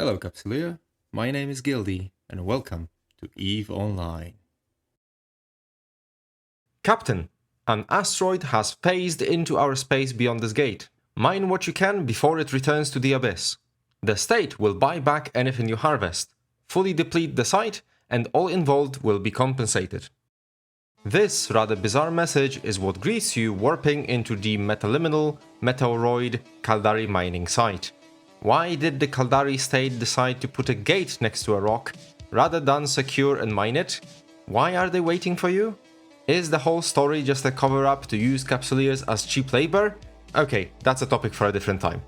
Hello Capsuleer, my name is Gildy and welcome to EVE Online. Captain, an asteroid has phased into our space beyond this gate. Mine what you can before it returns to the abyss. The state will buy back anything you harvest, fully deplete the site, and all involved will be compensated. This rather bizarre message is what greets you warping into the Metaliminal Meteoroid Caldari Mining site. Why did the Caldari state decide to put a gate next to a rock rather than secure and mine it? Why are they waiting for you? Is the whole story just a cover-up to use Capsuleers as cheap labor? Okay, that's a topic for a different time.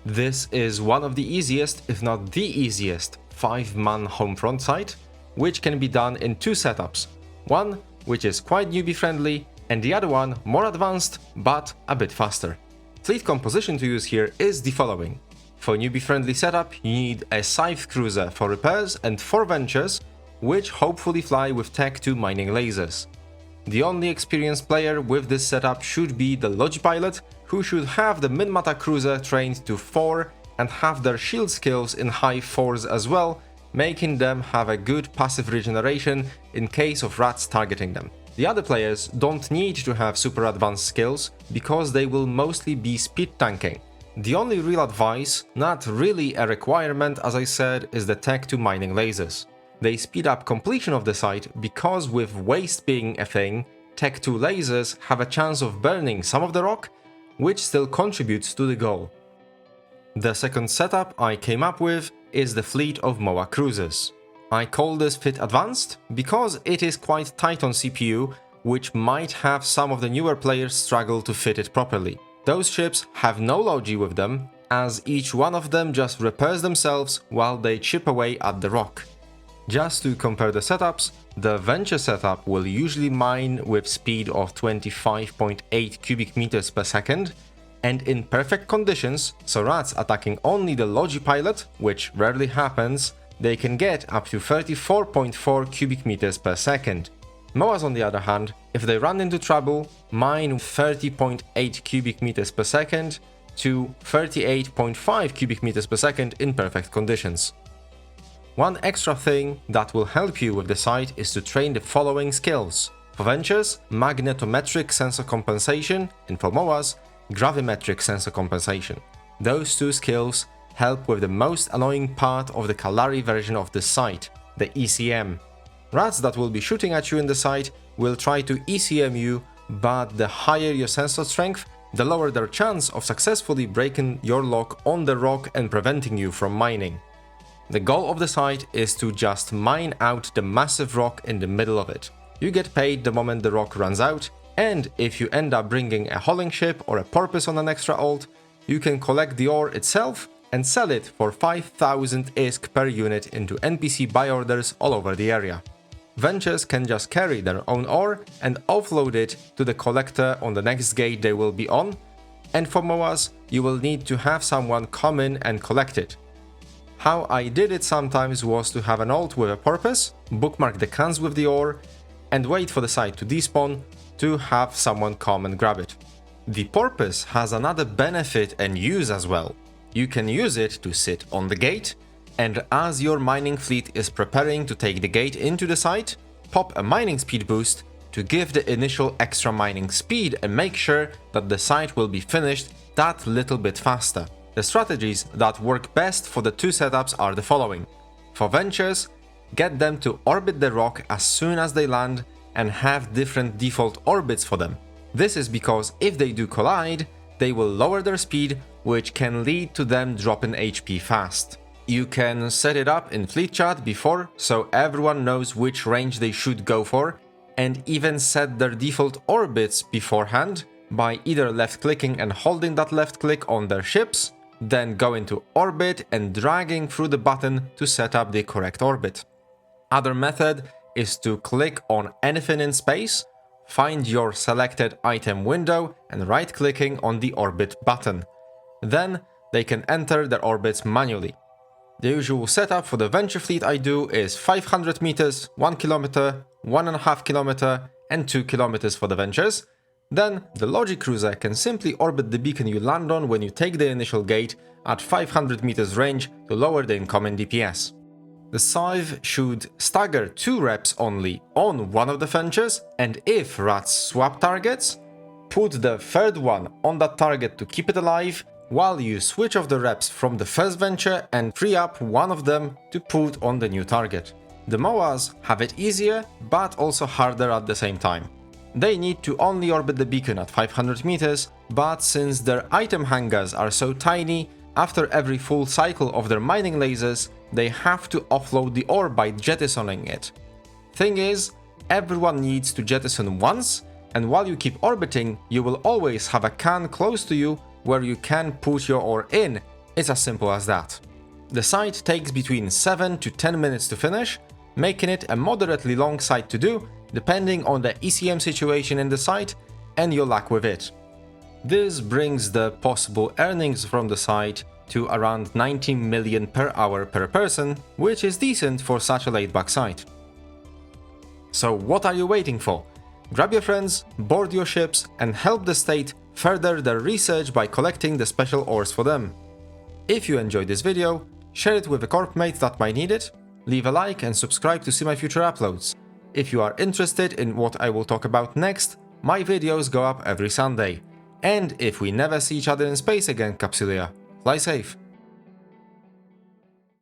This is one of the easiest, if not the easiest, 5-man homefront site, which can be done in 2 setups. One, which is quite newbie friendly, and the other one more advanced, but a bit faster. Fleet composition to use here is the following. For newbie friendly setup, you need a Scythe cruiser for repairs and 4 ventures, which hopefully fly with Tech 2 mining lasers. The only experienced player with this setup should be the Lodge pilot, who should have the Minmata cruiser trained to 4 and have their shield skills in high 4s as well, making them have a good passive regeneration in case of rats targeting them. The other players don't need to have super advanced skills because they will mostly be speed tanking. The only real advice, not really a requirement as I said, is the Tech 2 mining lasers. They speed up completion of the site because with waste being a thing, Tech 2 lasers have a chance of burning some of the rock, which still contributes to the goal. The second setup I came up with is the fleet of MOA cruisers. I call this fit advanced because it is quite tight on CPU, which might have some of the newer players struggle to fit it properly. Those ships have no logi with them, as each one of them just repairs themselves while they chip away at the rock. Just to compare the setups, the Venture setup will usually mine with speed of 25.8 cubic meters per second, and in perfect conditions, so rats attacking only the Logi pilot, which rarely happens, they can get up to 34.4 cubic meters per second. MOAs on the other hand, if they run into trouble, mine 30.8 cubic meters per second to 38.5 cubic meters per second in perfect conditions. One extra thing that will help you with the site is to train the following skills. For Ventures, magnetometric sensor compensation, and for MOAs, gravimetric sensor compensation. Those 2 skills help with the most annoying part of the Caldari version of this site, the ECM. Rats that will be shooting at you in the site will try to ECM you, but the higher your sensor strength, the lower their chance of successfully breaking your lock on the rock and preventing you from mining. The goal of the site is to just mine out the massive rock in the middle of it. You get paid the moment the rock runs out, and if you end up bringing a hauling ship or a porpoise on an extra ult, you can collect the ore itself and sell it for 5,000 ISK per unit into NPC buy orders all over the area. Ventures can just carry their own ore and offload it to the collector on the next gate they will be on, and for MOAs, you will need to have someone come in and collect it. How I did it sometimes was to have an ult with a porpoise, bookmark the cans with the ore, and wait for the site to despawn to have someone come and grab it. The porpoise has another benefit and use as well. You can use it to sit on the gate, and as your mining fleet is preparing to take the gate into the site, pop a mining speed boost to give the initial extra mining speed and make sure that the site will be finished that little bit faster. The strategies that work best for the 2 setups are the following. For Ventures, get them to orbit the rock as soon as they land and have different default orbits for them. This is because if they do collide, they will lower their speed, which can lead to them dropping HP fast. You can set it up in fleet chat before, so everyone knows which range they should go for, and even set their default orbits beforehand by either left-clicking and holding that left click on their ships, then go into orbit and dragging through the button to set up the correct orbit. Other method is to click on anything in space, find your selected item window and right-clicking on the orbit button. Then they can enter their orbits manually. The usual setup for the Venture fleet I do is 500 meters, 1 kilometer, 1.5 kilometer, and 2 kilometers for the Ventures. Then the Logi cruiser can simply orbit the beacon you land on when you take the initial gate at 500 meters range to lower the incoming DPS. The scythe should stagger 2 reps only on one of the ventures, and if rats swap targets, put the third one on that target to keep it alive, while you switch off the reps from the first venture and free up one of them to put on the new target. The MOAs have it easier, but also harder at the same time. They need to only orbit the beacon at 500 meters, but since their item hangars are so tiny, after every full cycle of their mining lasers, they have to offload the ore by jettisoning it. Thing is, everyone needs to jettison once, and while you keep orbiting, you will always have a can close to you where you can put your ore in. It's as simple as that. The site takes between 7 to 10 minutes to finish, making it a moderately long site to do, depending on the ECM situation in the site and your luck with it. This brings the possible earnings from the site to around 90 million per hour per person, which is decent for such a laid-back site. So what are you waiting for? Grab your friends, board your ships, and help the state further their research by collecting the special ores for them. If you enjoyed this video, share it with a corp mate that might need it, leave a like and subscribe to see my future uploads. If you are interested in what I will talk about next, my videos go up every Sunday. And if we never see each other in space again, Capsulia, fly safe.